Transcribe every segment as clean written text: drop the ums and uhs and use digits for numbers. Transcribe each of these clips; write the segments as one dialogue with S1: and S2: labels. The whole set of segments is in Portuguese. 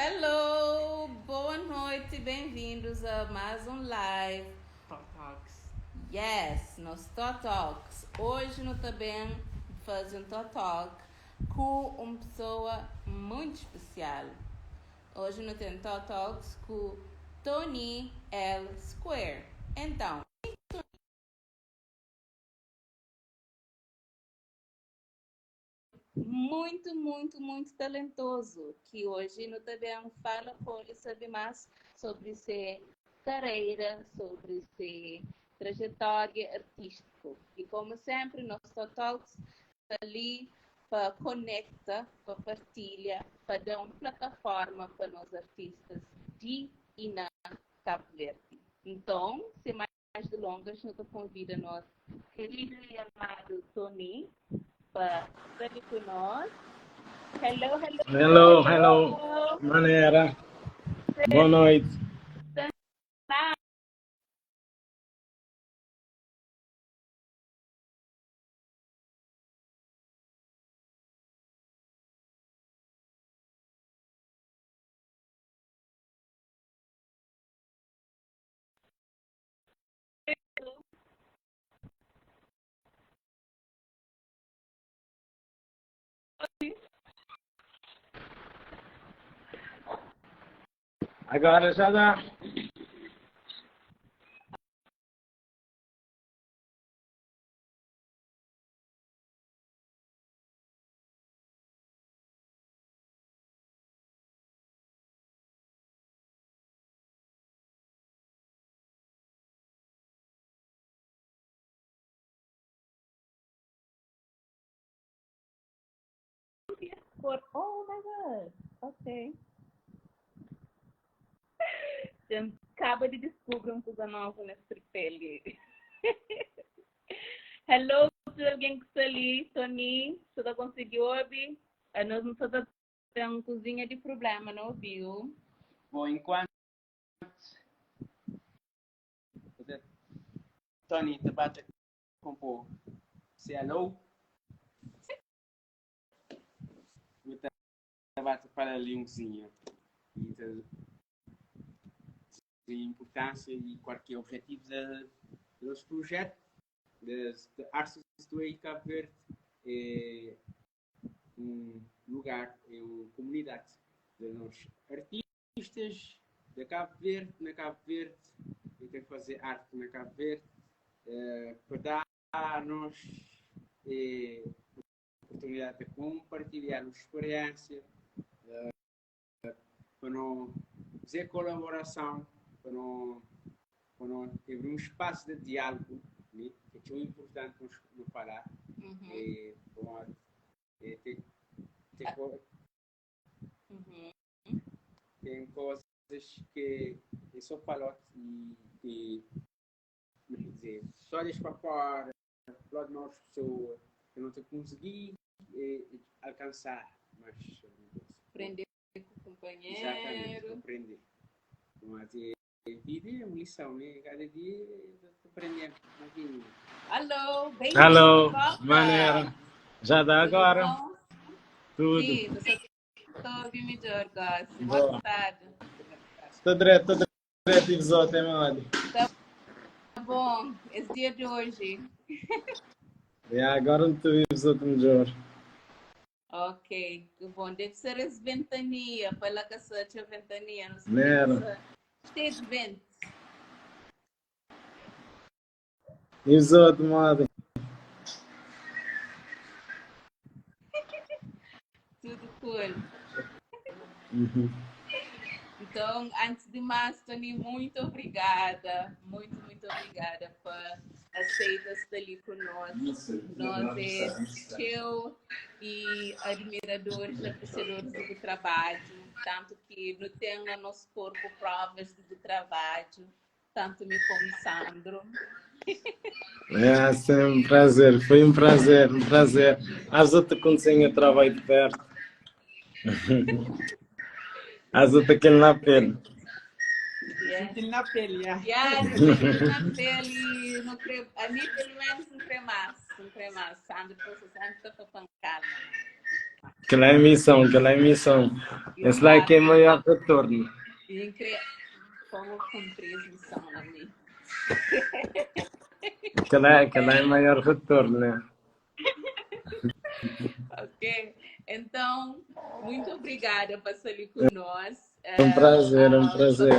S1: Hello, boa noite, bem-vindos a mais um live.
S2: Talks.
S1: Yes, nos Talks. Hoje nós também fazemos um Talk com uma pessoa muito especial. Hoje nós temos Talks com Tony L. Square. Então, muito talentoso, que hoje no também fala com ele saber mais sobre sua carreira, sobre sua trajetória artística. E como sempre, nosso Talks está ali para conectar, para partilhar, para dar uma plataforma para nós artistas de e na Cabo Verde. Então, sem mais delongas, eu convido nosso querido e amado Tony para estar com nós.
S3: Hello. Maneira. Boa noite. Agora já dá.
S1: Oh my God. Ok. Acaba de descobrir uma coisa nova nesse pele. Hello, alguém que está ali, Tony. Você conseguiu ouvir? Nós não estamos tendo uma cozinha de problema, não ouviu?
S2: Bom, enquanto Tony te bate com o hello, você bate para ali um cozinha. Então, a importância e qualquer objetivo dos projetos de artes do Cabo Verde é um lugar, é uma comunidade de nós artistas de Cabo Verde, na Cabo Verde, e tem que fazer arte na Cabo Verde, para dar a nós oportunidade de compartilhar a experiência, para não fazer colaboração, para não ter um espaço de diálogo, né? Que é tão importante não falar. Tem coisas que eu só falo e dizer, só deixa para fora, para nós pessoas que não te consegui alcançar, mas
S1: Aprender com o companheiro.
S2: Exatamente, aprender. Mas a vida é uma lição, né? Cada dia aprendemos.
S1: Alô,
S3: Maneira. Já dá agora.
S1: Bom?
S3: Tudo.
S1: Sim, você está ouvindo melhor, Gossi.
S3: Boa.
S1: Boa tarde.
S3: Estou direto e visual, tem mal.
S1: Tá bom, esse dia de hoje.
S3: Agora não estou visual melhor.
S1: Ok, que bom. Deve ser as ventanias, pela que só tinha ventania. Não sei.
S3: Nera.
S1: Stage vent.
S3: Visual de moda.
S1: Tudo cool. Então, antes de mais, Tony, muito obrigada. Muito obrigada por aceitar estar ali conosco. Nós é teu e admiradores, apreciadores do trabalho. Tanto que não tem no nosso corpo provas do trabalho. Tanto me como Sandro.
S3: É sempre um prazer. Foi um prazer. Às outras conhecerem o trabalho de perto. Às outras aquele na pele.
S2: Sentir na pele,
S1: na pele, não creio, a mim pelo menos não creio mais, Sandro, você sempre está pancada.
S3: Aquela emissão, aquela emissão. Esse lá é que é maior retorno.
S1: Como cumprir a missão na minha.
S3: Aquela é maior retorno, né?
S1: Ok. Então, muito obrigada por estar ali conosco.
S3: É um prazer, é um prazer.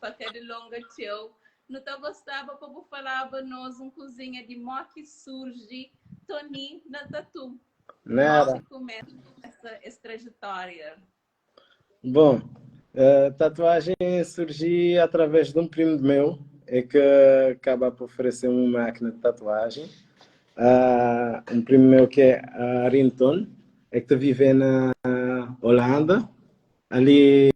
S1: Para cada longa teu. Não te gostava para falar para nós uma cozinha de mo que surge Tony na Tatu.
S3: Não era?
S1: Como começa essa trajetória?
S3: Bom, a tatuagem surgiu através de um primo meu, é que acaba por oferecer uma máquina de tatuagem. Um primo meu que é Arinton, é que vive na Holanda. Ali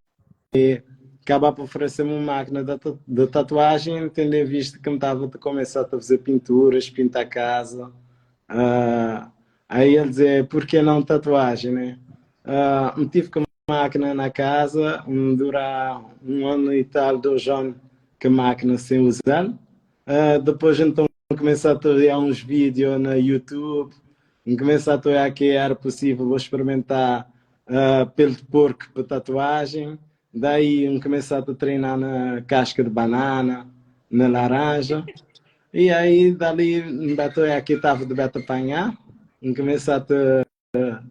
S3: acaba por oferecer uma máquina de tatuagem, tendo em vista que me estava a começar a fazer pinturas, pintar a casa. Aí ele dizia, por que não tatuagem, né? Tive com máquina na casa, dura um ano e tal, 2 anos que a máquina sem usar. Depois então comecei a ter uns vídeos no YouTube, comecei a ter que era possível experimentar pelo de porco para tatuagem. Daí comecei a treinar na casca de banana, na laranja. E aí dali aqui estava de beta apanhar, comecei a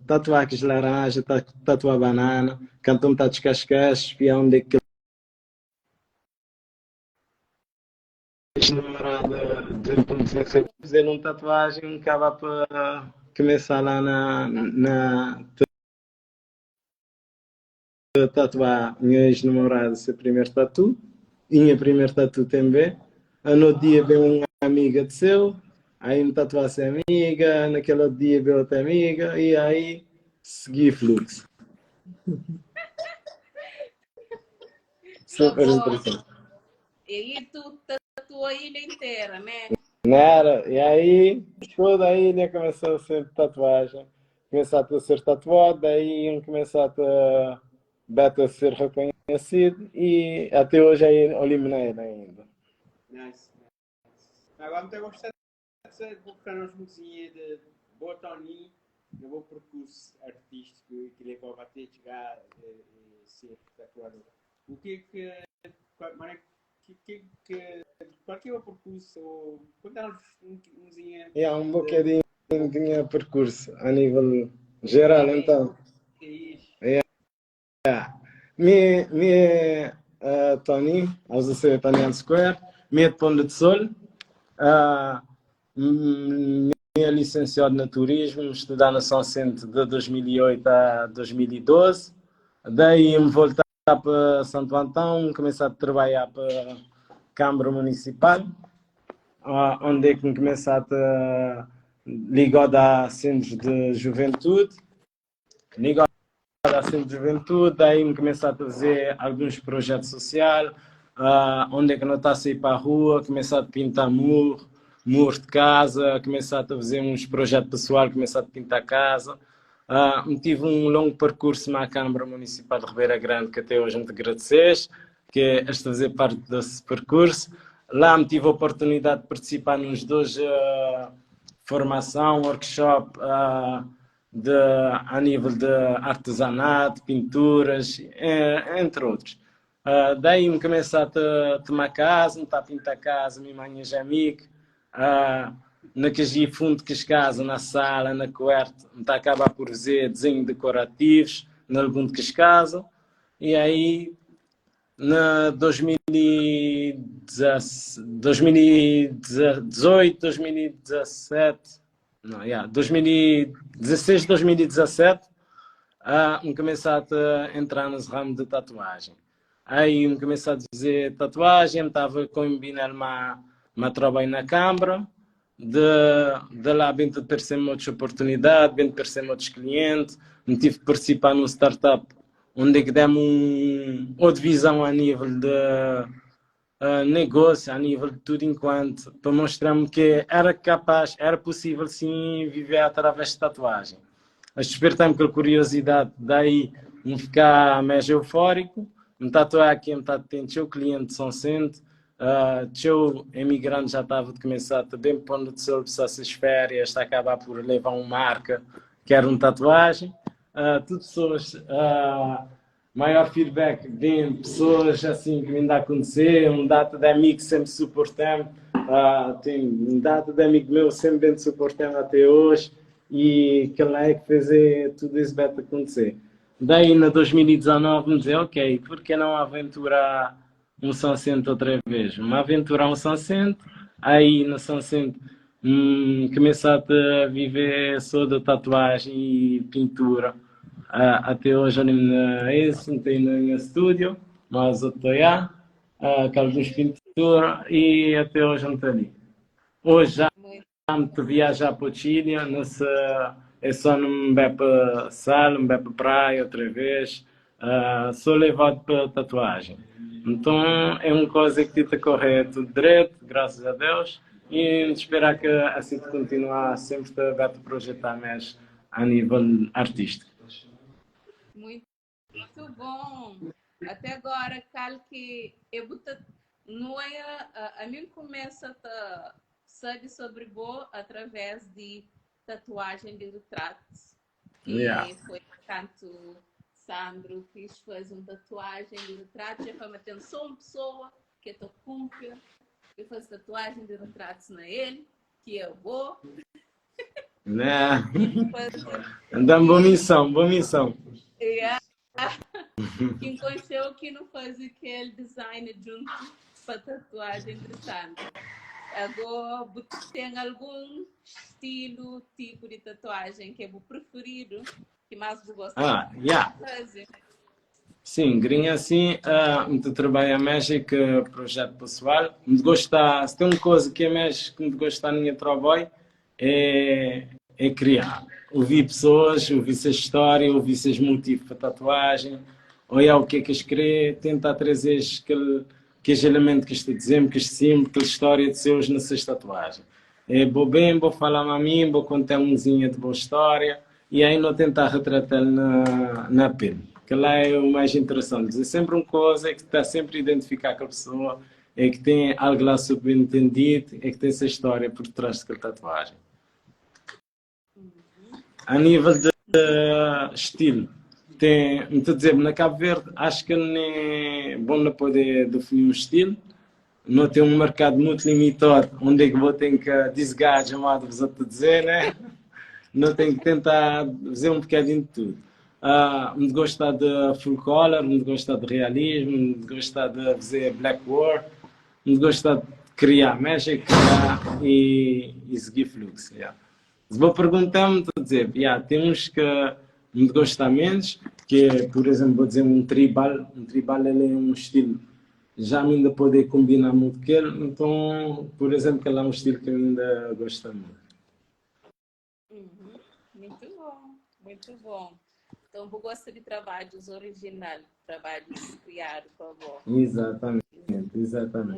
S3: tatuar aqueles laranja, tatuar banana, cantam tá descascar, espião de que namorada de fazer uma tatuagem, acaba para começar lá na tatuar minha ex-namorada, seu primeiro tatu, e minha primeira tatu também. No dia veio uma amiga de seu, aí me tatuasse a amiga, naquele outro dia veio outra amiga, e aí segui fluxo. Super interessante.
S1: E aí tu tatuou a ilha inteira, né?
S3: Nada. E aí toda a ilha começou a ser tatuagem. Começou a ser tatuado, daí começou a ser reconhecido e até hoje aí eliminei ainda.
S2: Nice. Agora me gostado de buscar uma musiquinha de Botoni no meu percurso artístico que levou a chegar a ser tatuador. O que qual que é o percurso? Conta-nos musiquinha.
S3: Um bocadinho de percurso a nível geral, então. Me Tony, aos a Tony Square, me de Ponte de Sol, me licenciado na turismo, estudar na São Centro de 2008 a 2012, daí me voltar para Santo Antão, comecei a trabalhar para a Câmara Municipal, onde é que me comecei a ligado a centros de juventude, Centro de Juventude, daí me comecei a fazer alguns projetos sociais, onde é que não está a sair para a rua, comecei a pintar muro de casa, comecei a fazer uns projetos pessoais, comecei a pintar casa. Tive um longo percurso na Câmara Municipal de Ribeira Grande, que até hoje me agradeces, que é este fazer parte desse percurso. Lá me tive a oportunidade de participar nos 2 formação, workshop, a nível de artesanato, pinturas, entre outros. Daí me comecei a tomar casa, me está a pintar casa, minha mãe é amiga, na que fundo que casa, na sala, na quarto, me está a acabar por fazer desenhos decorativos, na algum de casa, e aí na 2018, 2017, não, 2016, 2017, me comecei a entrar nos ramos de tatuagem. Aí me comecei a fazer tatuagem, estava a combinar uma trabalho na Câmara, de lá bem de perceber outras oportunidades, bem de perceber outros clientes, me tive que participar num startup onde é que demos outra visão a nível de negócio, a nível de tudo enquanto, para mostrar-me que era capaz, era possível sim viver através de tatuagem. Despertar-me com a curiosidade, daí me ficar mais eufórico, me tatuar aqui, me tatuar, o cliente São Centro, o imigrante já estava de começar também pondo de sol para essas férias, está a acabar por levar uma marca, que era uma tatuagem. tudo pessoas, maior feedback vem pessoas assim que me dá a conhecer, um data de amigo sempre suportamos, tem um data de amigo meu sempre bem suportamos até hoje e que lá é que fez tudo isso bem acontecer. Daí, na 2019, me dizer, ok, por que não aventurar um São Centro outra vez? Uma aventura um São Centro, aí no São Centro começaste a viver só da tatuagem e pintura. Até hoje eu não isso, não tenho no meu estúdio, mas eu estou aí, alguns pintura e até hoje não estou ali. Hoje já
S1: Muito,
S3: de viajar para o Chile, é só não me vai para sala, não vai para praia outra vez, sou levado para tatuagem. Então é uma coisa que tenta correr tudo direito, graças a Deus, e esperar que assim continuar sempre a projetar mais a nível artístico.
S1: muito bom. Até agora, cal que eu não é a mim começa a saber sobre bo através de tatuagem de retratos,
S3: Yeah.
S1: que foi tanto Sandro quis fazer uma tatuagem de retratos, já foi atenção uma pessoa que eu cumpre, eu faço tatuagem de retratos na ele, que é boa.
S3: Né?
S1: Fazer,
S3: Andamos boa missão, boa missão.
S1: que encontrou que não faz aquele design junto para tatuagem de Sandro. Agora, tem algum estilo, tipo de tatuagem que é o preferido, que mais você gosta
S3: Yeah.
S1: de fazer?
S3: Sim, grinha assim, muito trabalho a México, projeto pessoal. Me gosta, se tem uma coisa que é México que me gosta na minha trabalho, é criar. Ouvir pessoas, ouvir essa história, ouvir esses motivos para tatuagem, olhar o que é que eles querem, tentar trazer aqueles elementos que estou dizendo, que símbolo, aquela história de seus nessas tatuagens. Vou bem, vou falar a mim, vou contar uma de boa história e aí não tentar retratar na pele. Que lá é o mais interessante. Dizer sempre uma coisa é que está sempre a identificar com a pessoa, é que tem algo lá subentendido, é que tem essa história por trás daquela tatuagem. A nível de estilo, tem, muito dizer, na Cabo Verde, acho que não é bom não poder definir um estilo. Não tem um mercado muito limitado, onde é que vou ter que desgar, chamado, vos a dizer, né? Não tenho que tentar fazer um bocadinho de tudo. Me gosta de full color, me gosta de realismo, me gosta de fazer black war, me gosta de criar magic e seguir fluxo. Yeah. Se vou perguntar-me, estou a dizer, tem uns que me gostam menos, que é, por exemplo, vou dizer um tribal ele é um estilo, já me ainda poder combinar muito com ele, então, por exemplo, ele é um estilo que eu ainda gosto muito.
S1: Muito bom, muito bom. Então, eu gosto de trabalhos originais, trabalhos criados por favor.
S3: Exatamente.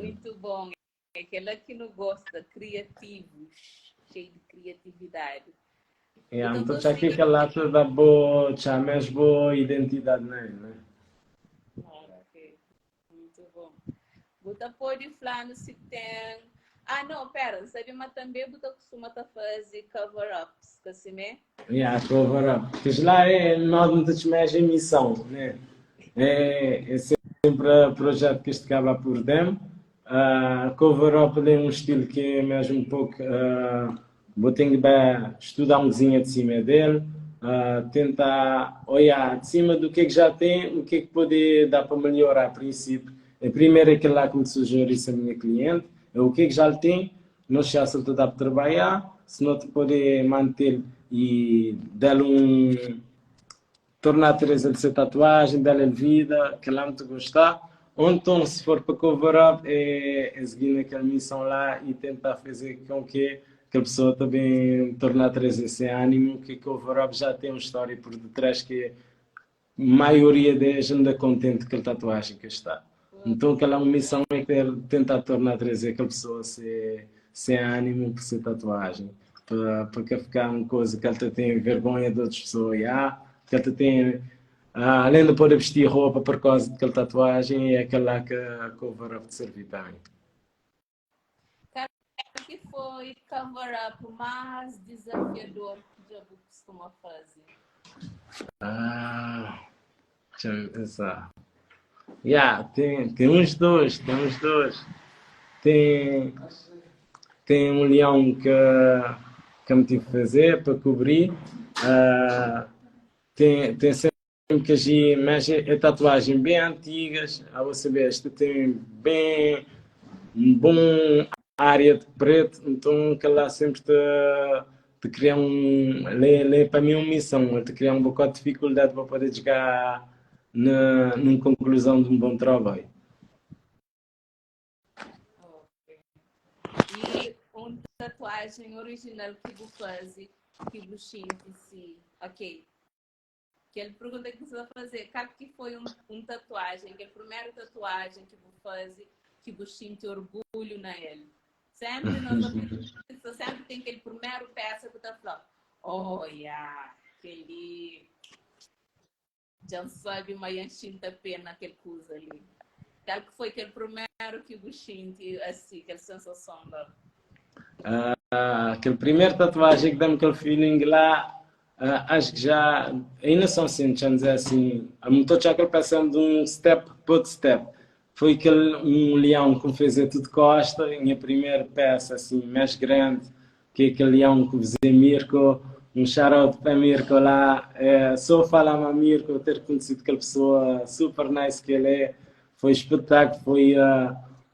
S1: Muito bom. É aquela que não gosta, criativos, cheio de criatividade.
S3: Então, já que aquela toda boa, já mais boa identidade nele, né?
S1: Ok, muito bom. Você pode falar se tem... não, pera, sabe, mas também você costuma fazer cover-ups, assim, né?
S3: Cover-up. Porque lá é nós não temos mais emissão, né? É sempre um projeto que este acaba por demo. Cover-up é um estilo que é mesmo um pouco... vou ter que estudar um cozinha de cima dele, tentar olhar de cima do que é que já tem, o que é que pode dar para melhorar a princípio. A primeira é aquilo lá que me sugeriu isso a minha cliente, é o que é que já tem, não já se dá para trabalhar, se não te pode manter e dar-lhe tornar a Teresa de ser tatuagem, dar-lhe vida, que ela muito gostar. Ou então, se for para cover-up, é seguir naquela missão lá e tentar fazer com que a pessoa também torne a Teresa esse ânimo, que cover-up já tem uma história por detrás que a maioria deles anda contente com a tatuagem que está. Então, aquela missão é tentar tornar a Teresa aquela pessoa sem ânimo por ser tatuagem. Para que ficar uma coisa que ela tem vergonha de outras pessoas. Que ela tem, além de poder vestir roupa por causa daquela tatuagem, é aquela que a cover-up de servir também.
S1: O que foi cover-up mais desafiador que já costuma fazer?
S3: Ah, deixa eu pensar. Yeah, tem uns dois, tem uns dois. Tem, tem um leão que me tive que fazer para cobrir. Ah, tem sempre que agir, mas é tatuagem bem antigas. A você ver, esta tem bem um bom área de preto, então que lá sempre te cria para mim uma missão, te cria um bocado de dificuldade para poder chegar numa conclusão de um bom trabalho.
S1: Ok. E uma tatuagem original que você faz, que você sente se, ok. Que ele pergunta que você vai fazer, que foi tatuagem, que é a primeira tatuagem que você faz, que você sente orgulho na ele. Sempre sempre tem aquele primeiro peça que está falando, oh, yeah, aquele já sabe, mas enche a pena aquele coisa ali. Qual que foi aquele primeiro que você sente assim, aquela sensação lá?
S3: Aquele primeiro tatuagem que dá-me aquele feeling lá, acho que já, ainda são assim, deixa eu dizer assim, estou já aquele pensando de um step para outro step. Foi aquele um leão que me fez tudo de costa, minha primeira peça assim, mais grande, que é aquele leão que vizei Mirko, um shout-out para Mirko lá, só falar a Mirko, ter conhecido aquela pessoa super nice que ele é, foi espetáculo, foi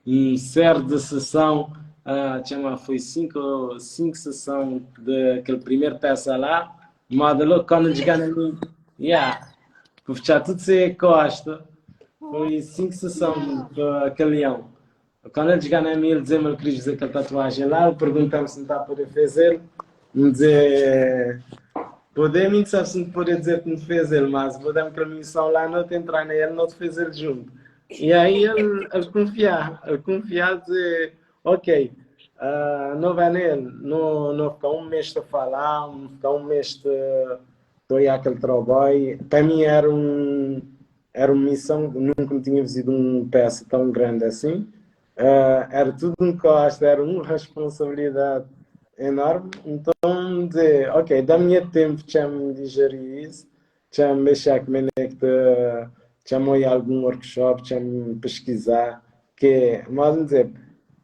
S3: um certo de sessão, foi cinco sessões daquele primeiro peça lá, moda louco, quando eles ganham, yeah, que fechar tudo sem costa, foi 5 sessões para aquele leão. Quando eles ganham a mim, ele dizia-me que queria fazer aquela tatuagem lá, eu perguntei-me se não está a poder fazer, me dizer, poder, me sabe se não poder dizer que não fez ele, mas vou dar-me aquela missão lá, não te entrar nele, não te fez ele junto. E aí ele confiar, dizer, ok, não vai nele, não ficar um mês a falar, não ficar um mês a ir àquele trabalho. Para mim era uma missão, nunca me tinha visto um peça tão grande assim. Era tudo um custo, era uma responsabilidade enorme. Então, dizer, ok, dá-me tempo de me digerir isso, de me mexer como é que chamo ir a algum workshop, chamo pesquisar, que, mas dizer,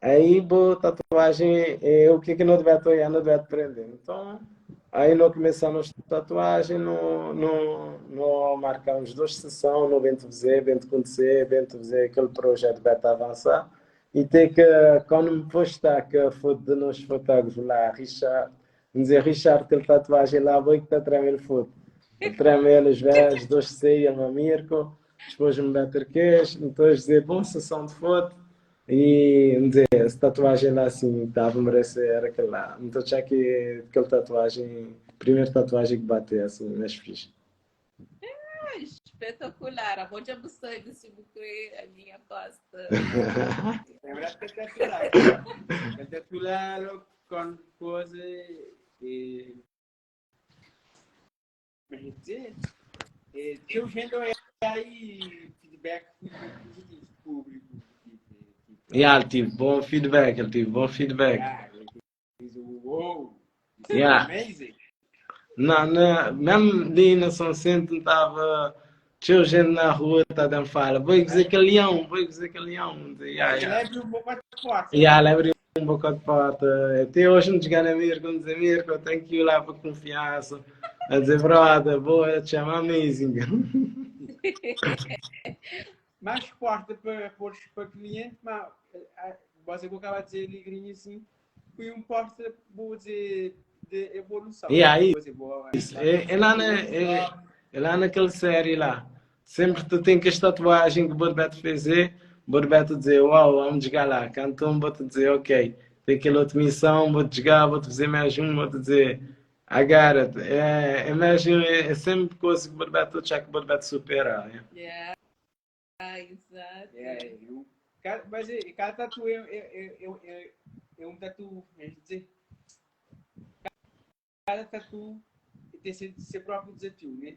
S3: aí boa tatuagem é o que é que não deve atuar, não deve aprender. Então, aí nós começamos a tatuagem, não marcamos 2 sessões, não vem fazer, vem conhecer, vem fazer aquele projeto vai avançar. E tem que, quando me postar que foi de nós fotógrafos lá, Richard, dizer Richard, aquele tatuagem lá, vou que está tremendo foto. Tremendo os velhos, 2 uma Mirko, depois me bater queixo, depois dizer, bom, sessão de foto, e dizer, essa tatuagem lá assim, estava a merecer, era aquele lá. Então já que aquela tatuagem, primeira tatuagem que bateu assim, mais fixe.
S1: Espetacular, a onde abusei desse buquê a minha costa.
S2: É espetacular. Espetacular com coisa e teu gente aí feedback positivo público.
S3: Yeah, ele tive bom feedback, ele tive bom feedback.
S2: Wow,
S3: Yeah.
S2: amazing.
S3: Não, mesmo ali na São Centro estava tinha gente na rua, tá dando fala, vou dizer que é leão, vou dizer que é leão.
S2: Leve um pouco de força.
S3: Leve um bocado de porta. Até hoje não chegar na Mirko, não dizer Mirko, eu tenho que ir lá para confiança. A dizer, brother, boa, te chama amazing.
S2: Mais porta para cliente, mas você acaba de dizer ligrinho assim, foi um porta, vou dizer, de evolução.
S3: E aí, é lá naquela série lá. Sempre tu tem que esta tatuagem que o Borbeto fazer, o Borbeto dizer, uau, vamos jogar lá. Então vou-te dizer, ok, tem aquela outra missão, vou-te jogar, vou-te fazer mais um, vou-te dizer, agarra-te. É sempre coisa que o Borbeto já que o Borbeto supera.
S1: Yeah. Exato.
S2: Mas cada tatu é um tatu, dizer, cada tatu tem seu próprio desafio, né?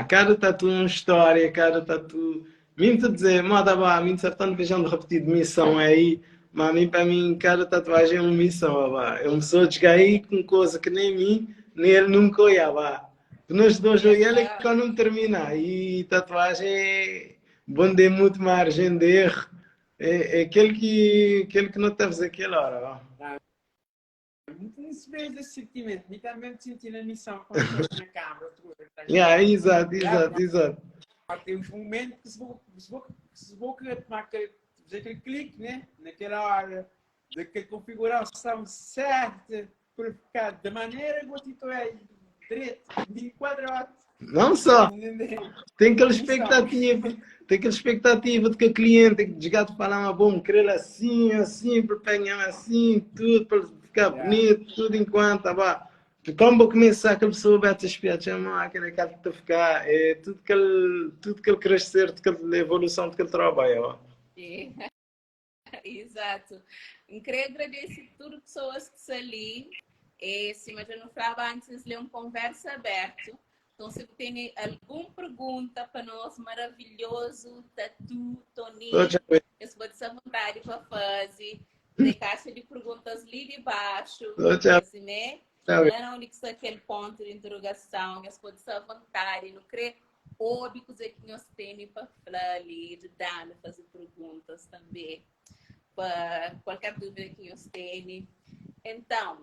S3: Cada tatu é uma história, cada tatu. Minto dizer, moda vá, minto tanto beijando repetido missão aí, mas para mim, cada tatuagem é uma missão, vá. Eu me sou de aí com coisa que nem mim, nem ele nunca ia, vá. nós dois e ele é que não termina. E tatuagem é bom de muito margem de erro. É aquele que não está a fazer aquela hora. Ó.
S2: Não se vê esse sentimento, nem também sentir a missão quando estou na câmara.
S3: Exato.
S2: Tem uns momentos que se vou querer tomar fazer aquele clique, né? Naquela hora, daquela configuração certa, para ficar da maneira que eu estou aí, direito, de quadrado.
S3: Não só. Tem aquela expectativa de que o cliente tem que chegar a falar, bom, querer assim, para pegar assim, tudo, para ficar bonito, tudo enquanto, tá. Como começar aquela pessoa a te espiar, chama aquele cara que ficar, é tudo que ele crescer, tudo que evolução, tudo que ele trabalha, ó.
S1: Exato. Eu queria agradecer a todas as pessoas que estão ali. Se mas eu não falava antes, ler uma conversa aberta. Então, se tem alguma pergunta para nós, maravilhoso, Tatu, Tony, eu vou te vontade para fazer. Tem caixa de perguntas ali de baixo. Assim, né? Não onde está aquele ponto de interrogação, eu vou te vontade. Não creio óbvio que nós temos para falar ali, de dar, fazer perguntas também. Para qualquer dúvida que nós tenhamos. Então,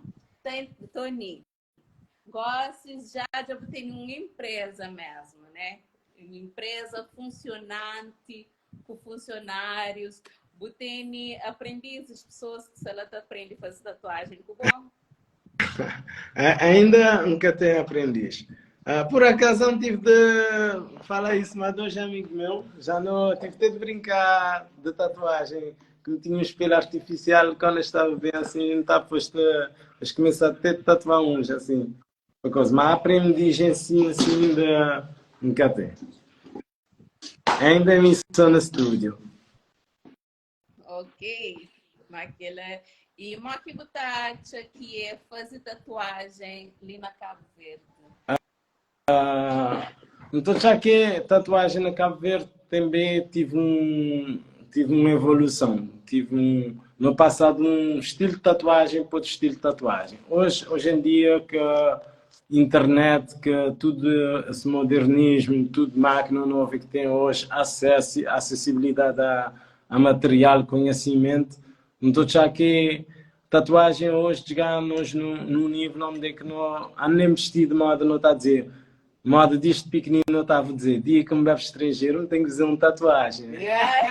S1: Tony, vocês já têm uma empresa mesmo, né? Uma empresa funcionante, com funcionários. Você aprendizes, pessoas que aprendem a fazer tatuagem, que bom?
S3: Ainda nunca tenho aprendiz. Por acaso não tive de falar isso, mas dois amigos meus já não tive de brincar de tatuagem, que me tinha um espelho artificial quando eu estava bem assim, não estava posto a começar a ter de tatuar uns assim. Mas aprendiz em si, assim, ainda nunca tenho. Ainda me estou no estúdio.
S1: Ok, Maquila. E o que você acha que é fazer tatuagem ali na Cabo Verde?
S3: Então, já que tatuagem na Cabo Verde também tive uma evolução. No passado, um estilo de tatuagem para outro estilo de tatuagem. Hoje em dia, que a internet, que tudo esse modernismo, tudo máquina nova que tem hoje, acessibilidade a material, conhecimento. Então, já que tatuagem hoje chegamos num nível onde é que não há nem vestido de moda, não está a dizer. Moda disto pequenino, não estava a dizer. Dia que me bebe estrangeiro, não tenho que dizer uma tatuagem.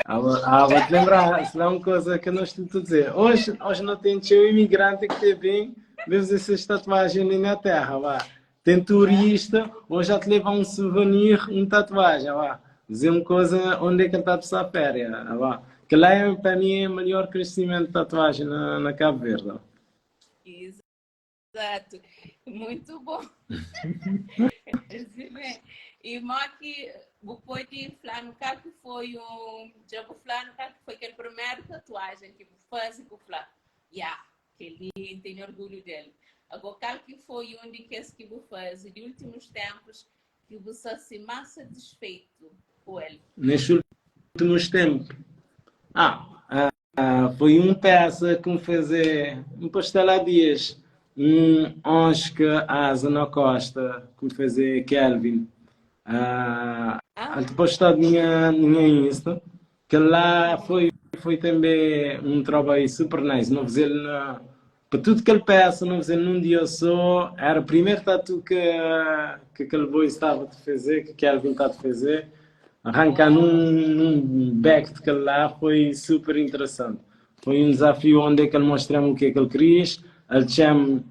S3: Vou-te lembrar, se não é uma coisa que eu não estou a dizer. Hoje não tem um imigrante que tem bem, vemos essas tatuagens na Inglaterra, vá. Tem turista, hoje já te leva um souvenir, uma tatuagem, vá. Dizer uma coisa onde é que ele está a passar férias, vá. Que lá, para mim, é o melhor crescimento de tatuagem na Cabo Verde.
S1: Exato. Muito bom. E Maki, depois de falar no que foi já vou falar no que foi aquele primeiro tatuagem que faz com falar, que ele tem orgulho dele. Agora, qual que foi onde que vou fazer de últimos tempos que você se mais satisfeito com ele?
S3: Nestes últimos tempos, foi uma peça que me fez um pastel há dias. Acho que a Zana Costa, que me fez Kelvin. Depois está a minha Insta, que lá foi também um trabalho super nice. Não fazer para tudo que ele peça, não fazer num dia só. Era o primeiro tatu que aquele boy estava a fazer, que Kelvin está a fazer. Arrancar num back de que lá foi super interessante. Foi um desafio onde é que ele mostrou o que é que ele queria. Ele chama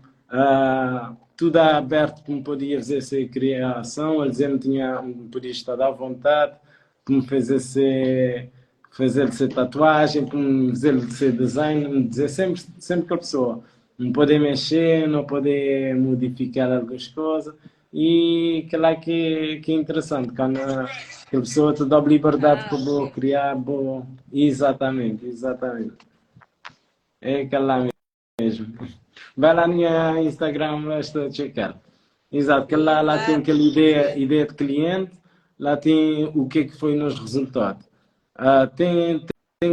S3: tudo aberto que me podia fazer essa criação. Ele dizia que me podia estar à vontade, que me fazer essa tatuagem, que me fazer esse design. Me dizer sempre que a pessoa não pode mexer, não pode modificar algumas coisas. E que lá que é interessante, quando a pessoa te dá a liberdade para vou criar, exatamente. É aquela mesmo. Vai lá no Instagram, lá estou a checar. Exato, que lá tem aquela ideia de cliente, lá tem o que é que foi nos resultados. Tem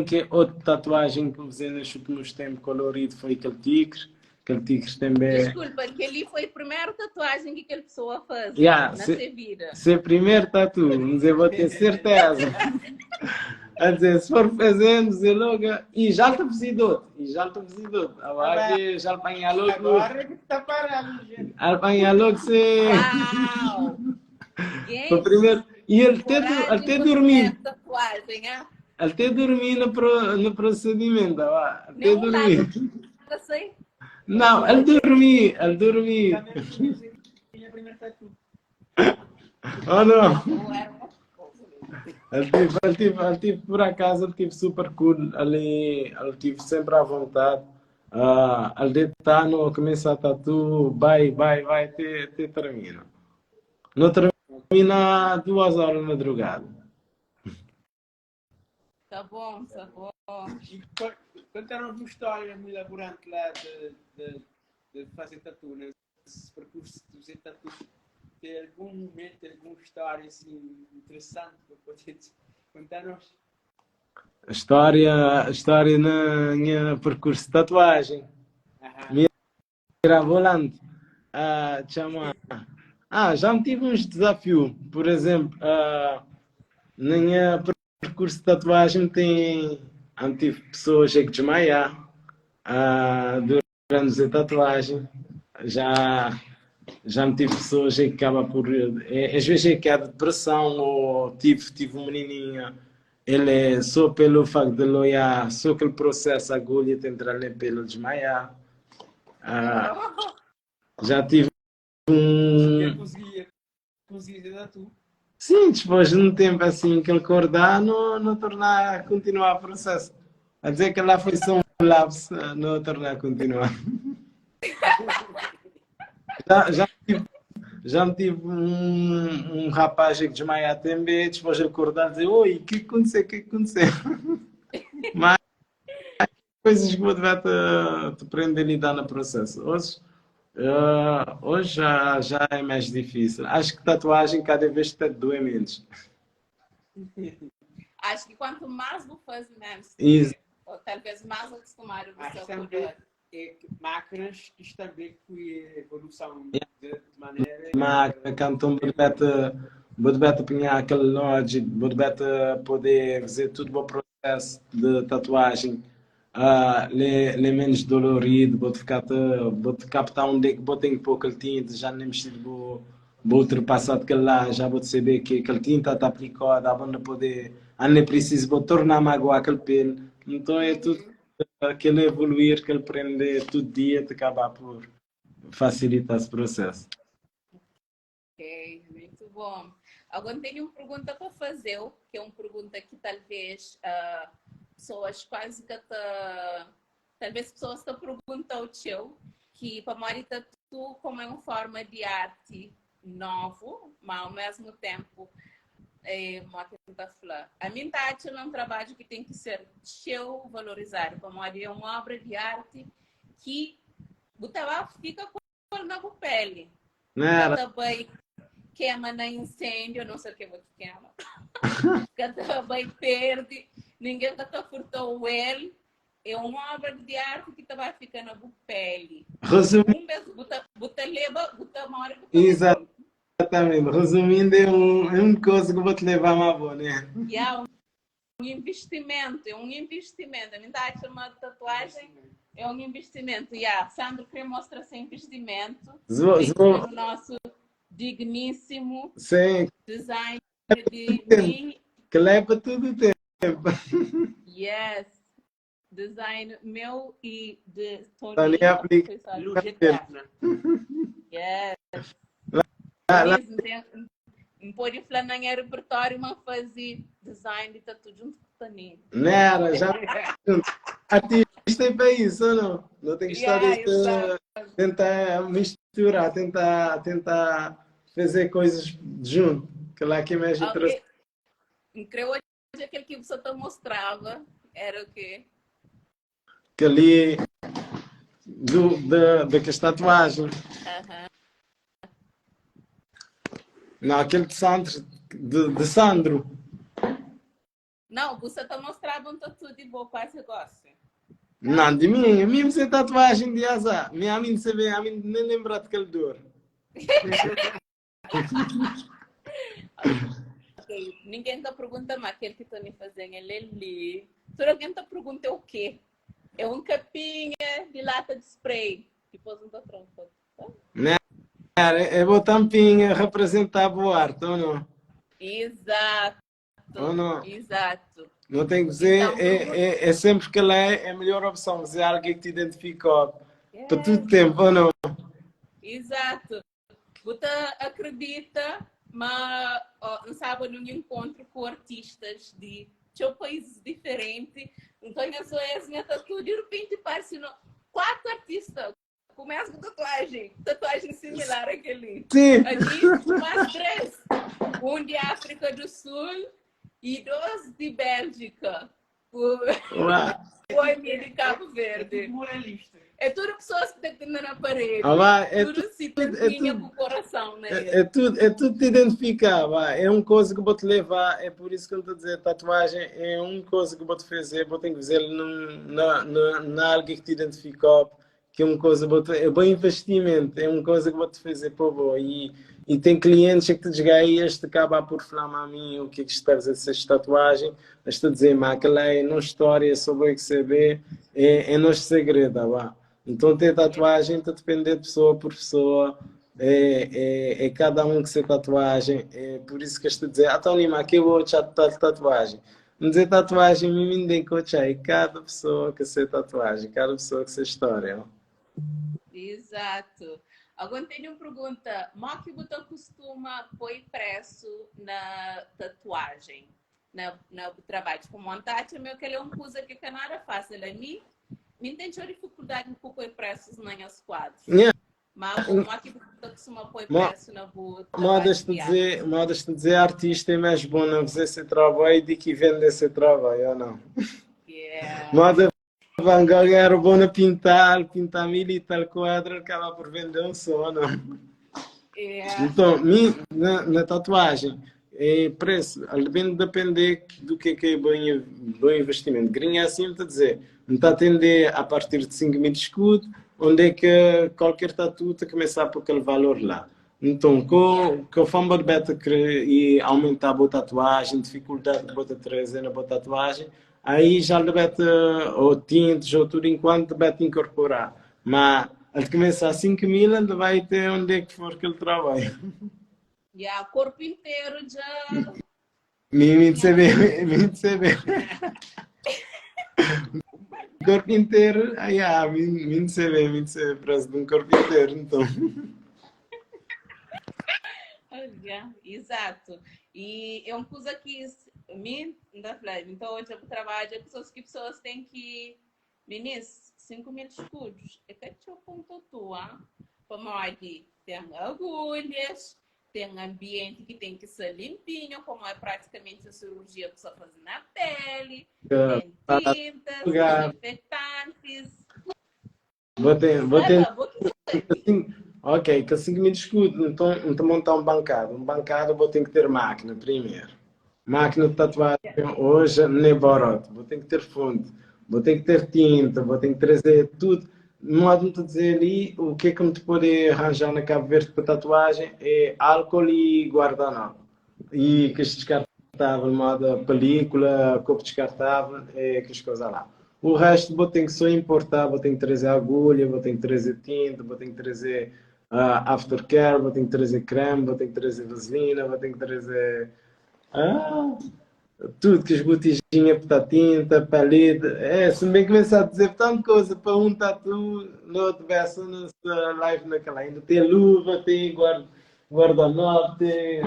S3: que outra tatuagem que usei nos últimos tempos colorido foi aquele tigre, aquele tigre também.
S1: Desculpa, que ali foi a primeira tatuagem que aquela pessoa fez
S3: Yeah,
S1: na sua vida.
S3: se primeiro tatu, mas eu vou ter certeza. A dizer, se for fazendo, dizer logo, e já te visitou, agora já apanha logo.
S2: Agora que está parado, gente.
S3: Apanha logo se.
S1: Uau!
S3: Foi primeiro. E ele até dormir.
S1: Tatuagem, é?
S3: Até dormir no procedimento, até
S1: Nenhum
S3: dormir.
S1: lado assim?
S3: Não, ele dormir.
S2: Minha primeira tatu.
S3: Oh não.
S1: Ué,
S3: Ele tive, por acaso, ele tive super cool ali, ele tive sempre à vontade. Ele está no começa a tatu, vai, até termina. Não termina 2 horas da madrugada.
S1: tá bom, tá bom.
S2: E contaram-nos uma história muito elaborante lá de fazer tatu, nesse percurso de fazer tatu. Tem algum momento, alguma história assim interessante para poder contar-nos?
S3: História na minha percurso de tatuagem. Mirabolante. Chama. Já me tive uns desafios. Por exemplo, na minha percurso de tatuagem tive pessoas que desmaiar durante a tatuagem. Já me tive pessoas que acaba por. Às vezes é que há depressão, ou tive um menininho, ele só pelo facto de ele olhar, só aquele processo, a agulha tem entrar ali pelo desmaiar. Já tive
S2: Conseguia dar tu.
S3: Sim, depois de um tempo assim que ele acordar, não tornar a continuar o processo. A dizer que lá foi só um lapso, não tornar a continuar. Já me tive um rapaz que desmaia também, depois ele acordar e dizer, oi, o que aconteceu? Mas coisas que vou te prender e dar no processo. Hoje já é mais difícil. Acho que tatuagem cada vez está doer menos.
S1: Acho que quanto mais vou fazer menos, ou talvez mais acostumar o seu corpo.
S2: Máquinas, isto também foi evolução de maneira...
S3: Máquina, cantam, pode pinhar aquele logic, pode poder fazer tudo o processo de tatuagem. Le menos dolorido, pode captar onde é que vou ter que pôr aquele tinta, já nem mexer, vou ultrapassar aquele lá, já vou saber que aquele tinta está aplicado, não poder, não preciso, vou tornar magoar aquele pelo. Então é tudo aquele evoluir, que ele aprender todo dia, te acabar por facilitar esse processo.
S1: Ok, muito bom. Agora tenho uma pergunta para fazer, que é uma pergunta que talvez pessoas quase que talvez pessoas te perguntam ao teu, que para Mari tatu como é uma forma de arte novo, mas ao mesmo tempo a minha arte é um trabalho que tem que ser teu valorizado, para Mari é uma obra de arte que fica na pele, também queima na incêndio, não sei o que você queima, que também perde. Ninguém está furtou ele. É uma obra de arte que vai ficar na pele.
S3: Exatamente. Resumindo, é uma coisa que eu vou te levar a boa, né?
S1: Um investimento. É um investimento. A minha arte chamada tatuagem é um investimento. Sandro queria mostrar esse investimento. O nosso digníssimo design de mim.
S3: Que leva tudo o tempo.
S1: Yes. Design meu e de
S3: Tony.
S2: Luz eterna.
S1: Yes. Não pode falar na minha repertório, mas fazer design de tatu junto com o Tony.
S3: Não, já artista é para isso, ou não? Não tem que estar tentar misturar, tentar fazer coisas junto. Que lá que é mais interessante.
S1: Creio que aquele que você te mostrava era o quê?
S3: Que ali daquela tatuagem. Não, aquele de Sandro.
S1: Não, você te mostrava um tatu de boa, quase gosta.
S3: Não, de mim, mesmo sem tatuagem de asa. Minha mãe se vê, a mim nem lembra daquele dor.
S1: Ok, ninguém está perguntando, mas aquele que está me fazendo ele ali. Se alguém está perguntando o quê? É um capinha de lata de spray. Depois não está pronto.
S3: Né? É o tampinha representar boa arte, ou não?
S1: Exato.
S3: Ou não?
S1: Exato.
S3: Não tem que dizer,
S1: Então,
S3: é sempre que ela é a melhor opção. Dizer alguém que te identifica para todo
S1: yes,
S3: tempo, ou não?
S1: exato. Você acredita, mas não sabe num encontro com artistas de países diferentes. Então, eu sou essa tatu, de repente, parece 4 artistas com a mesma tatuagem similar àquele.
S3: Sim.
S1: Aqui, mais 3. Um de África do Sul e 2 de Bélgica. Foi de Cabo Verde. É tudo pessoas que estão na parede. Tudo se termina com o coração, né?
S3: É tudo te identificar, vai. É uma coisa que vou te levar, é por isso que eu estou a dizer, tatuagem é uma coisa que vou te fazer, vou ter que fazer na algo que te identificou, que é uma coisa, é bom investimento, é uma coisa que vou te fazer para você. E tem clientes que te dizem, este acaba por falar a mim o que estás a fazer essa tatuagem, estou a dizer, mas aquela é não história, só vou saber, é nosso segredo, vai. Então, ter tatuagem está depender de pessoa por pessoa. É cada um que se tatuagem. É por isso que eu estou a dizer, Tony, mas que eu vou tatuagem. Não dizer tatuagem, me ninguém coach aí. Cada pessoa que se tatuagem, cada pessoa que se história.
S1: Exato. Agora tem uma pergunta. Mas que você costuma pôr impresso na tatuagem, no trabalho? Tipo, montagem, meu que é uma coisa que é nada fácil. A mim tem dificuldade um pouco impressos nos quadros.
S3: Yeah.
S1: Mas como é que você costuma pôr impresso na boa trabalho?
S3: Modas-te dizer, artista é mais bom não fazer esse trabalho do que vender esse trabalho, ou não?
S1: Yeah.
S3: Moda Van Gogh era bom na pintar mil e tal quadro, acaba por vender um só, não?
S1: Yeah.
S3: Então, na tatuagem, preço, depende do que é bom investimento. Grinha assim, está a dizer, não está a atender a partir de 5 mil escudos, onde é que qualquer tatu está a começar por aquele valor lá. Então, com a fama de beta e aumentar a boa tatuagem, dificuldade de botar trazer na boa tatuagem, aí já lhe beta ou tintes ou tudo enquanto beta incorporar. Mas al começar a 5 mil, ainda vai ter onde é que for que ele trabalha.
S1: E o corpo inteiro já.
S3: Me saber. Corpo inteiro, me saber, preço de um corpo inteiro, então.
S1: Exato. E é uma coisa que então hoje eu trabalho, pessoas têm que Vinícius, 5 mil escudos. É que eu ponto tua. Como tem agulhas, tem ambiente que tem que ser limpinho, como é praticamente a cirurgia que você faz na pele, tem tintas, desinfetantes.
S3: Ok, que 5 mil escudos, então montar um bancado. Um bancado vou ter que ter máquina primeiro. Máquina de tatuagem hoje não é barato. Vou ter que ter fundo, vou ter que ter tinta, vou ter que trazer tudo. Não adianta dizer ali o que é que me pode arranjar na Cabo Verde para tatuagem é álcool e guardanapo. E que descartável, moda película, copo descartável, que as coisas lá. O resto vou ter que só importar, vou ter que trazer agulha, vou ter que trazer tinta, vou ter que trazer aftercare, vou ter que trazer creme, vou ter que trazer vaselina, vou ter que trazer tudo que as botijinhas para tinta, paleta. Se bem começar a dizer tanta coisa para um tatu, no outro verso, nessa live naquela. Ainda tem luva, tem guardanapo, tem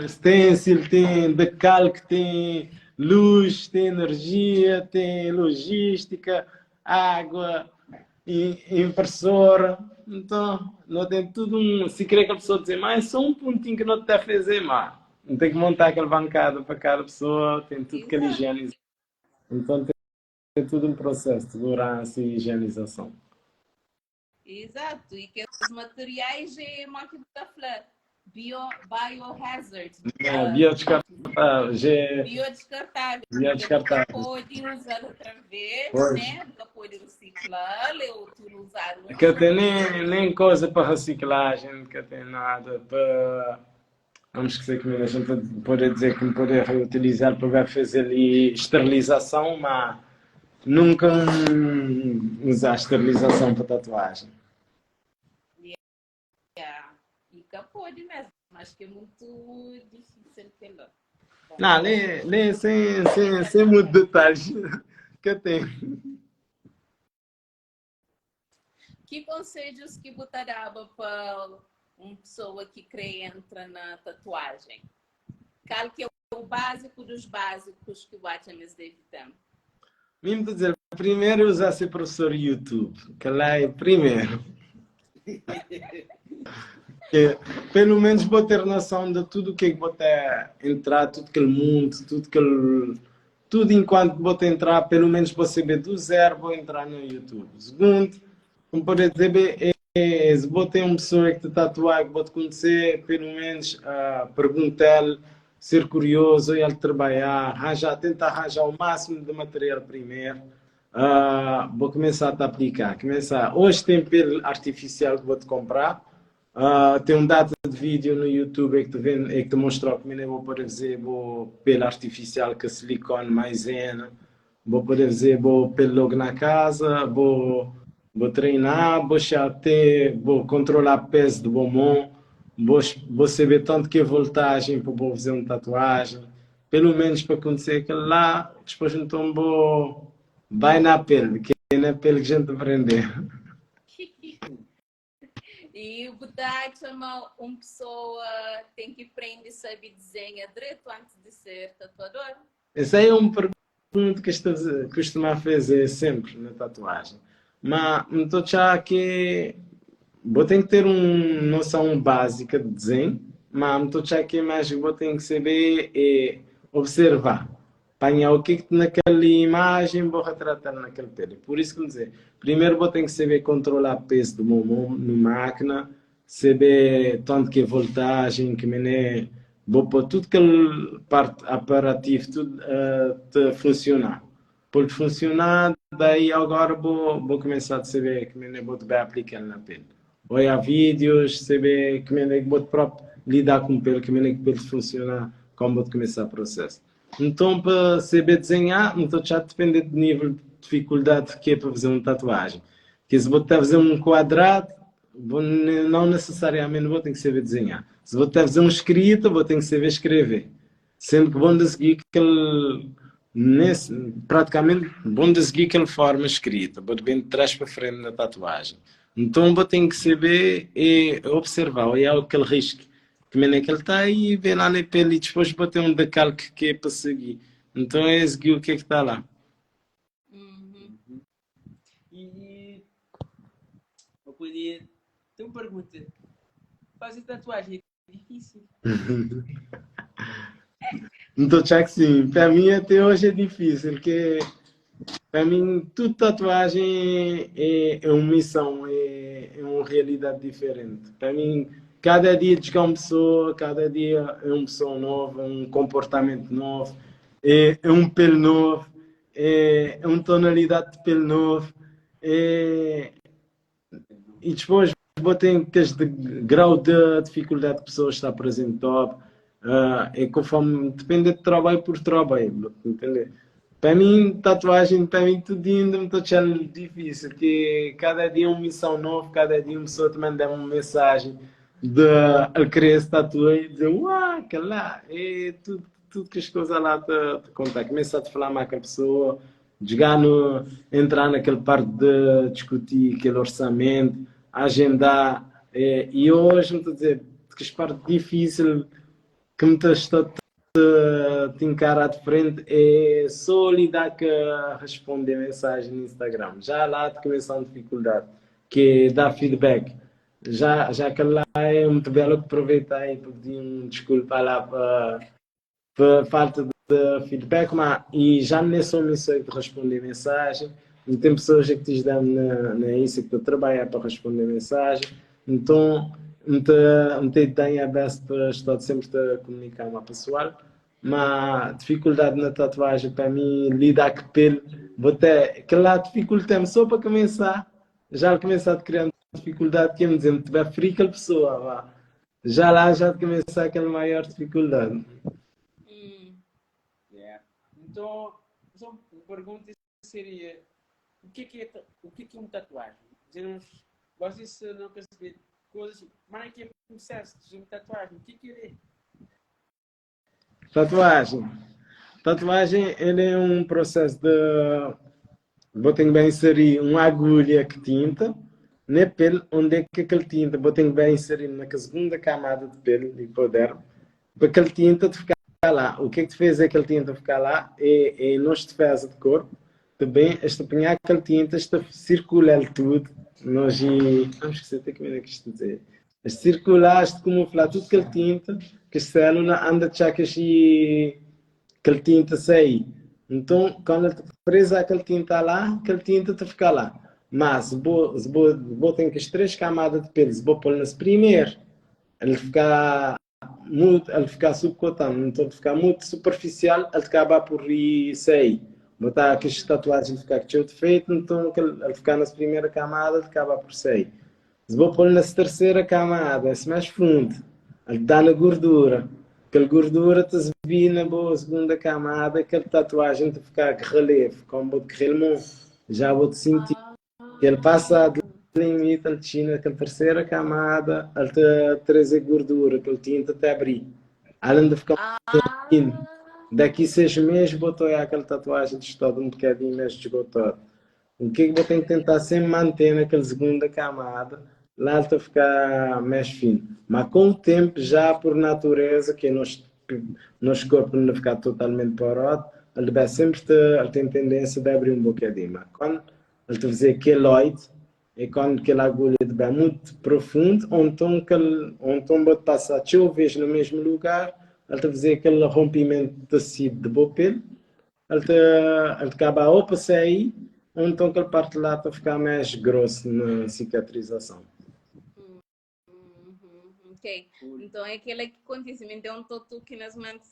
S3: stencil, tem decalque, tem luz, tem energia, tem logística, água, impressora. Então, não tem tudo um. Se querer que a pessoa dizer, mas só um pontinho que não te deve fazer mal. Não tem que montar aquele bancado para cada pessoa, tem tudo que higienização. Então tem tudo um processo de segurança e higienização.
S1: Exato, e que os materiais é uma que está falando biohazard.
S3: Biodescartável.
S1: Biodescartável.
S3: Biodescartável.
S1: Pode usar outra vez,
S3: Pois.
S1: né? pode reciclar ou tu usar
S3: Que tem nem coisa para reciclagem, que tem nada para. Vamos esquecer que a gente pode dizer que pode reutilizar para fazer ali esterilização, mas nunca usar esterilização para tatuagem.
S1: E que pode mesmo, mas que é muito difícil pelo.
S3: Não, lê sem muito detalhes que tem.
S1: Que conselhos que botará para uma pessoa que quer entrar na tatuagem? Qual que é o básico dos básicos que o Watchames deve ter?
S3: Mesmo dizer, primeiro usar ser professor YouTube, que lá é primeiro. Que, pelo menos vou ter noção de tudo que vou ter entrar, tudo aquele mundo, tudo enquanto vou entrar, pelo menos vou saber do zero, vou entrar no YouTube. Segundo, como pode dizer, se vou ter uma pessoa que te tatuar, que vou te conhecer, pelo menos perguntar-lhe, ser curioso, ir trabalhar, tentar arranjar o máximo de material primeiro. Vou começar a te aplicar. Hoje tem pelo artificial que vou te comprar. Tem um data de vídeo no YouTube que te mostrou como eu vou poder fazer pelo artificial com silicone maisena. Vou poder fazer pelo logo na casa, vou treinar, vou controlar o peso do bombom, vou saber tanto que é voltagem para vou fazer uma tatuagem. Pelo menos para acontecer aquilo lá, depois então vai na pele, que é na pele que a gente aprender.
S1: E o Budai chama uma pessoa tem que aprender a saber desenhar direito antes de ser tatuador?
S3: Essa aí é uma pergunta que costuma fazer sempre na tatuagem. Mas estou já que vou ter que ter uma noção básica de desenho, mas estou já que mais vou ter que saber observar. Apanhar o que naquela imagem vou retratar naquele pele. Por isso que eu dizer, primeiro vou ter que saber controlar o peso do bombom na máquina, saber tanto que é voltagem, que mané, vou pôr tudo aquele parte aparativo, tudo te funcionar. Por funcionar, daí agora vou começar a saber que mané vou te aplicar na pele. Olhar vídeos, saber que mané vou próprio lidar com o pele, que mané que o pele funciona, como vou começar o processo. Então, para saber desenhar, então já depende do nível de dificuldade que é para fazer uma tatuagem. Porque se vou fazer um quadrado, não necessariamente vou ter que saber desenhar. Se vou fazer uma escrita, vou ter que saber escrever. Sendo que vou seguir praticamente vou seguir aquela forma escrita, vou de trás para frente na tatuagem. Então, vou ter que saber observar, olhar aquele risco que maneira que ele está aí, ver lá na pele e depois vou ter um decalque que é para seguir. Então é seguir o que é que está lá.
S2: E eu podia ter uma pergunta. Fazer tatuagem é difícil?
S3: Então, já que sim, para mim até hoje é difícil, porque para mim tudo tatuagem é uma missão, é uma realidade diferente. Para mim, cada dia de uma pessoa, cada dia é uma pessoa nova, um comportamento novo, é um pelo novo, é uma tonalidade de pelo novo. E depois vou ter que este grau de dificuldade de pessoa está presente top. É conforme, depende de trabalho por trabalho, entender? Para mim, tatuagem, para mim, tudo ainda me está difícil, porque cada dia é uma missão nova, cada dia uma pessoa te manda uma mensagem de querer se tatuar e dizer, uau, que lá, é tudo que as coisas lá te contar. Começa a te falar mais com a pessoa, entrar naquele parte de discutir aquele orçamento, agendar, e hoje, me estou a dizer, que a parte difícil que me está te encarar de frente é só lidar com responder mensagem no Instagram. Já lá te começa a dificuldade, que é dar feedback. Já que lá é muito belo aproveitar e pedir desculpa lá para falta de feedback, mas e já não é só mensagem de responder mensagem, e tem pessoas que te dão na isso que tu trabalhar para responder mensagem, então não tem a best para estar sempre a comunicar com a pessoal, mas dificuldade na tatuagem para mim lidar com pele Botei aquela dificuldade só para começar, já começar a criar dificuldade, que me dizer, tu vai ferir aquela pessoa, vá. Já lá já começar aquela maior dificuldade.
S2: Yeah. Então, só uma pergunta seria, o que é uma tatuagem? Dizemos, vocês não perceber coisas, mas é que é um processo de uma tatuagem, o que é?
S3: Tatuagem. Tatuagem, ele é um processo de... Vou ter que bem inserir uma agulha que tinta na pele, onde é que aquele tinta, vou ter que bem inserir na segunda camada de pele, de poder, para aquele tinta de ficar lá. O que é que te fez aquele tinta ficar lá? É nós defesa de corpo, também, este apanhar aquele tinta, este circula tudo, nós e... Vamos esquecer, tem que ver o que isto dizer. Este circular, este camuflar, tudo aquele tinta, que a célula anda a achar que aquele tinta sai. Então, quando ele presa aquele tinta lá, aquele tinta te fica lá. Mas, se vou ter que as três camadas de pele, se vou pôr nas primeiras, ele fica muito, ele fica subcutâneo, então ele fica muito superficial, ele acaba por sair. Botar aquelas tatuagens ficar cheio de feito, então ele fica nas primeiras camadas, ele acaba por sair. Se vou pôr na terceira camada, é mais fundo, ele dá na gordura. Aquela gordura te vi na boa segunda camada, aquela tatuagem te ficar que relevo, como vou te relmo, já vou te sentir. Ele passa de limite, ele tinha aquela terceira camada, ele te traz a gordura, aquele tinta te abrir. Além de ficar fino. Daqui 6 meses, botou aquela tatuagem de estado um bocadinho mais desgotado. O que eu vou ter que tentar sempre manter naquela segunda camada, lá está a ficar mais fino. Mas com o tempo, já por natureza, que nosso corpo não ficar totalmente parado, ele vai sempre ele tem tendência de abrir um bocadinho. Mas quando ele te fazer queloide, é quando aquela agulha vai muito profundo, ou então pode passar 2 vezes no mesmo lugar, ele te fazer aquele rompimento de tecido de boa pele, ele acaba ou para sair, ou então aquela parte lá para ficar mais grosso na cicatrização.
S1: Ok. Então é aquele acontecimento é um tatu que nós mantemos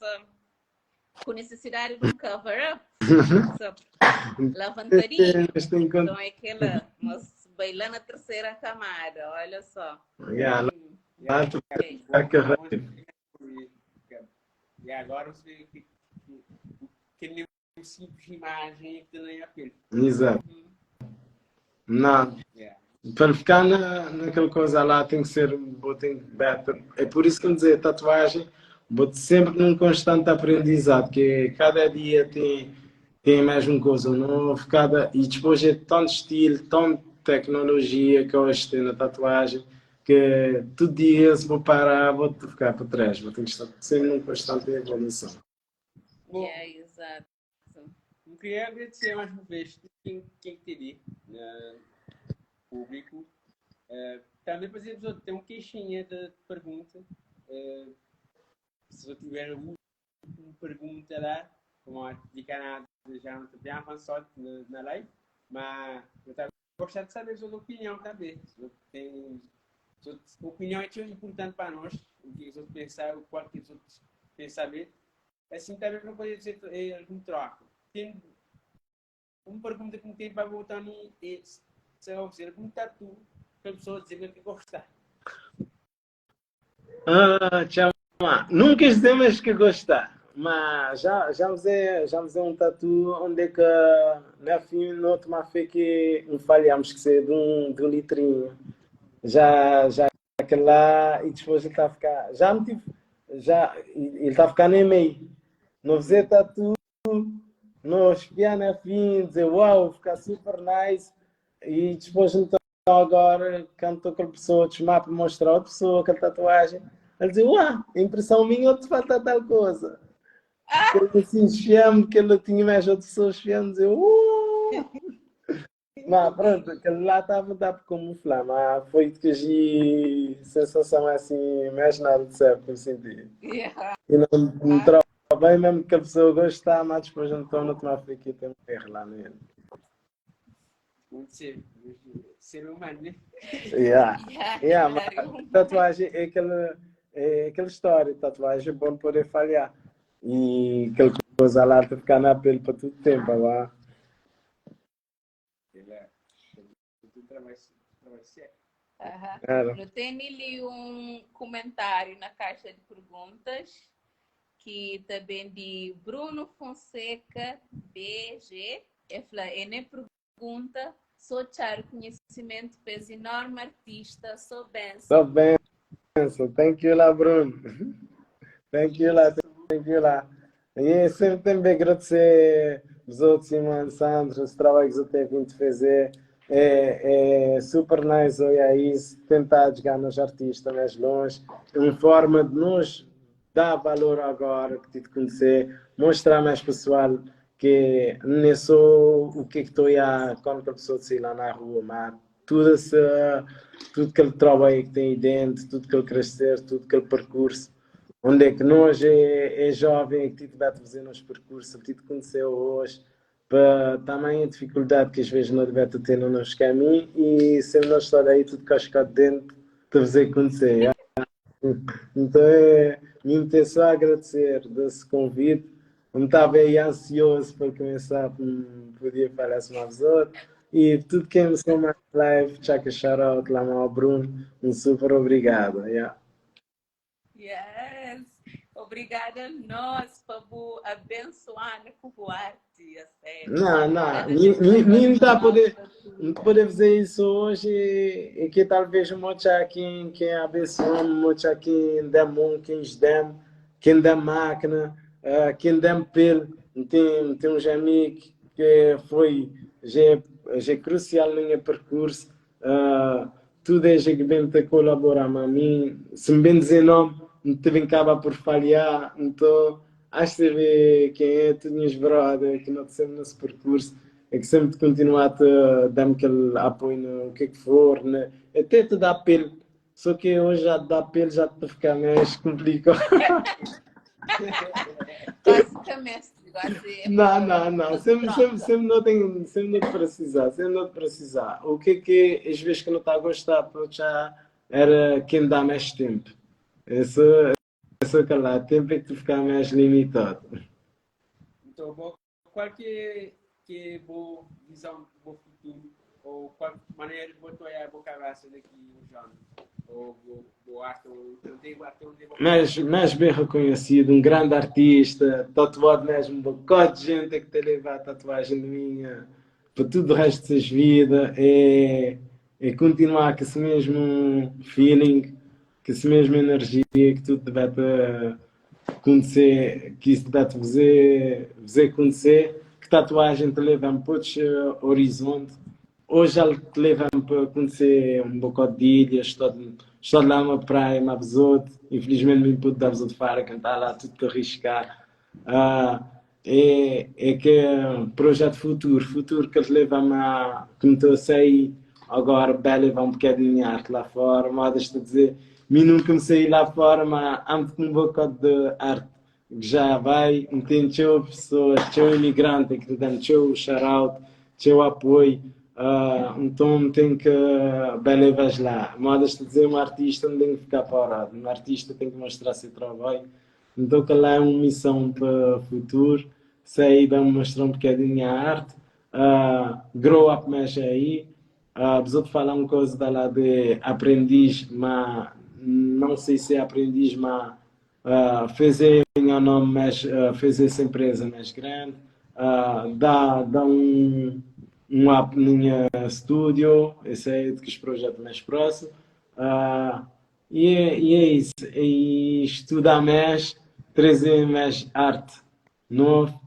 S1: com necessidade de um cover-up. Lavandaria. Então é aquela, nós bailando na terceira camada, olha só.
S2: E agora você vê que nem uma simples imagem que tem a pele.
S3: Exato. Não. Para ficar naquela coisa lá tem que ser better. É por isso que eu dizer, tatuagem, vou sempre num constante aprendizado, que cada dia tem mais uma coisa nova, e depois é tanto estilo, tanta tecnologia que hoje tem na tatuagem, que todo dia se vou parar, vou ficar para trás, vou ter que estar sempre num constante evolução.
S1: Exato.
S2: Eu queria agradecer mais uma vez quem teria público. Também, por exemplo, tem uma queixinha de pergunta. Se eu tiver uma pergunta lá, como a de Canadá já não está bem avançado na live, mas eu também gostaria de saber a sua opinião também. A opinião é muito importante para nós, o que os outros pensam, o qual que os outros pensamentos. Assim também não pode ser algum troco. Tem uma pergunta que me tem para voltar em se eu fizer um tatu, para a pessoa dizer que gosta.
S3: Nunca dizemos que gostar, mas já usei um tatu onde é que na fim não tomar fé que falhamos que ser de um litrinho. Já aquele lá e depois ele está a ficar. Ele está a ficar nem meio. Não fazer tatu, não espiar na fim, dizer uau, ficar super nice. E depois então agora, quando estou com a pessoa, te chamar para mostrar a outra pessoa aquela tatuagem, ele diz, uau, impressão minha, ou te falta tal coisa. Ele assim, esfiamos, que ele tinha mais outras pessoas esfiando, dizer, Mas pronto, aquele lá estava a dar para camuflar, mas foi que a sensação assim, mais nada de certo que eu senti. E não estava bem, mesmo que a pessoa gosta, mas depois então não tomar aqui tem um erro lá nele.
S2: Muito ser humano, né?
S3: Mas tatuagem é aquela história, tatuagem é bom poder falhar. E aquela coisa lá, ficar na pele para todo tempo, lá.
S2: um trabalho sério.
S3: Claro.
S1: Eu tenho ali um comentário na caixa de perguntas que também de Bruno Fonseca BG. Ele pergunta: sou Charo, conhecimento, peso enorme, artista, sou benção.
S3: Sou benção. Thank you lá, Bruno. Thank you lá. E sempre tenho que agradecer os outros irmãos, Sandro, os trabalhos que eu tenho vindo fazer. É super nice olhar isso, tentar chegar nos artistas mais longe, uma forma de nos dar valor agora, que te conhecer, mostrar mais pessoal que não é só o que estou a quando a pessoa sai lá na rua, mas tudo aquele trabalho que tem aí dentro, tudo aquele crescer, tudo aquele percurso, onde é que nós é jovem, que vai fazer nos percursos, que te conheceu hoje, para também a dificuldade que às vezes não deve ter no nosso caminho e sempre nós estar aí tudo cascado dentro de fazer conhecer. Então me intenção a agradecer desse convite. Eu estava aí ansioso para começar a poder falar mais outros. E tudo que me são mais live, Chaka Shoutout, lá ao Bruno, um super obrigado. Yeah.
S1: Yes. Obrigada a nós por abençoar com o arte.
S3: Não. Nem está a poder fazer isso hoje. E que talvez muitos aqui que abençoam, muitos aqui dem quem dem máquina, quem dem pele. Tem uns amigos que foi já crucial no meu percurso. Tudo é que vem te colaborar a mim. Se me bem dizer nome, não te vem acabar por falhar. Então, acho que vê quem é, tu minhas brother, que não te sempre nesse percurso, é que sempre te continuar a te dar-me aquele apoio no que for, né? Até te dá pele. Só que hoje já te dá pele, já te ficar mais complicado.
S1: Basicamente.
S3: Não. Sempre não tenho, sempre não precisar. O que às vezes que não está a gostar, já era quem dá mais tempo. Isso que lá, tempo é que tu ficar mais limitado.
S2: Então, qual que é boa visão do futuro? Ou qual maneira de botar a boa cabeça daqui uns anos? Ou boa arte,
S3: mais bem reconhecido, um grande artista, tatuado mesmo, um bocado de gente que te leva a tatuagem minha para tudo o resto das vidas, é continuar com esse mesmo feeling, com essa mesma energia que tudo deve acontecer, que isso deve fazer acontecer, que tatuagem te leva para outros horizontes. Hoje ele te leva para conhecer um bocado de ilhas, estou lá numa praia, uma besouro, infelizmente me pude dar besouro de fora, cantar lá, tudo te arriscar. É que é um projeto futuro que te leva a, como estou a sair agora, bem levar um bocadinho de arte lá fora, modas a dizer, mim nunca comecei lá fora, mas amo com um bocado de arte, que já vai, tem teu pessoas, teu imigrante, que te dão teu shout-out, teu apoio. Então tem que bem levar lá. Modas de dizer, um artista não tem que ficar parado, um artista tem que mostrar seu trabalho. Então que lá é uma missão para o futuro, sei bem mostrar um bocadinho a arte, grow up mais aí. Preciso falar uma coisa da lá de aprendiz, mas não sei se é aprendiz, mas fazer meu nome mais, fazer essa empresa mais grande, dá um app no meu estúdio, esse é de que os projetos mais próximos. E é isso. E estudar mais, trazer mais arte novo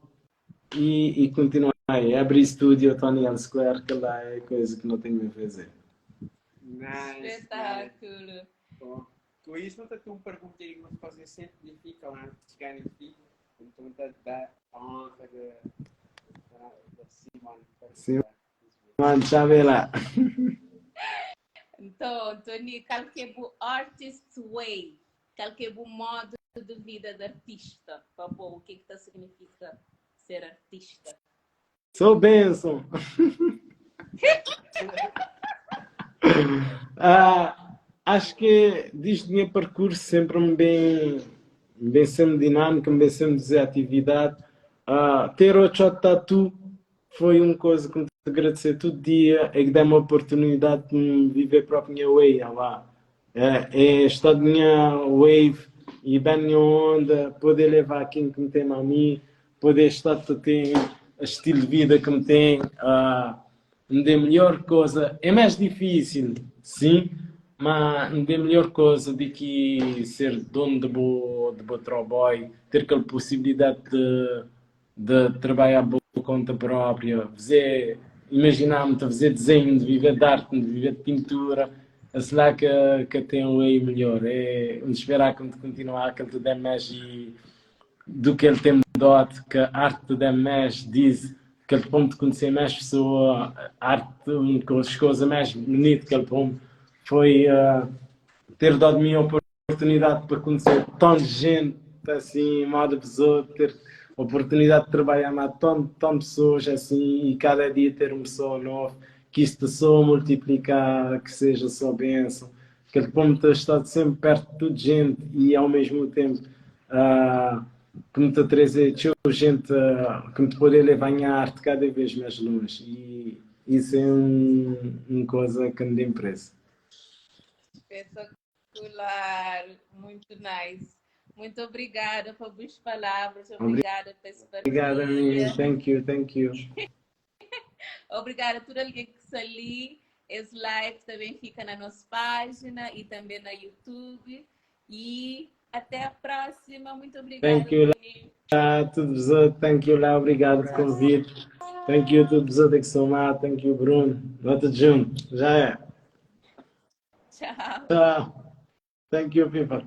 S3: e continuar aí. Abrir estúdio Tony L Square, que lá é coisa que não tenho a fazer.
S1: Espetáculo.
S2: Bom, com isso, não tenho uma pergunta que vamos fazer sempre de fica lá, chegar em fica, então dá a honra de Simone.
S3: Mano, já vê lá.
S1: Então, Tony, qual que é o artist way? Qual que é o modo de vida de artista? Por favor, o que significa ser artista?
S3: Sou benção. Acho que desde o meu percurso sempre me bem sendo dinâmico, me bem sendo dizer atividade. Ter outro tatu foi uma coisa que me te agradecer todo dia, é que dá-me a oportunidade de me viver para a minha way, lá. É estar de minha wave e bem minha onda, poder levar quem que me tem a mim, poder estar a ter o estilo de vida que me tem, me dê melhor coisa. É mais difícil, sim, mas me dê melhor coisa do que ser dono de bo trabalho, ter aquela possibilidade de trabalhar por conta própria, fazer, imaginar-me de fazer desenho, de viver de arte, de viver de pintura, sei lá que tem um aí melhor. É esperar que continuar que ele te dê mais do que ele tem dado, que a arte te dê mais, diz que ele pode conhecer mais pessoas, a arte, uma das coisas mais bonitas que ele pode foi ter dado a minha oportunidade para conhecer tanta gente, assim, moda pessoa, ter a oportunidade de trabalhar com tantas pessoas, assim, e cada dia ter uma pessoa nova, que isto só multiplicar, que seja só bênção, que ele pode estar sempre perto de toda gente e ao mesmo tempo que me trazer gente que me poder levar a arte cada vez mais longe. E isso é uma coisa que me dá impressa.
S1: Espetacular, muito nice. Muito obrigada por as palavras, obrigada por essa partilha.
S3: Obrigado a mim, thank you.
S1: Obrigada a todo alguém que está ali. Esse live também fica na nossa página e também na YouTube. E até a próxima. Muito obrigada.
S3: Thank you, todos os outros. Thank you, lá. Obrigado pelo convite. Thank you, todos os outros que são lá. Thank you, Bruno. Nota de junto. Já é.
S1: Tchau.
S3: Tchau. Thank you, people.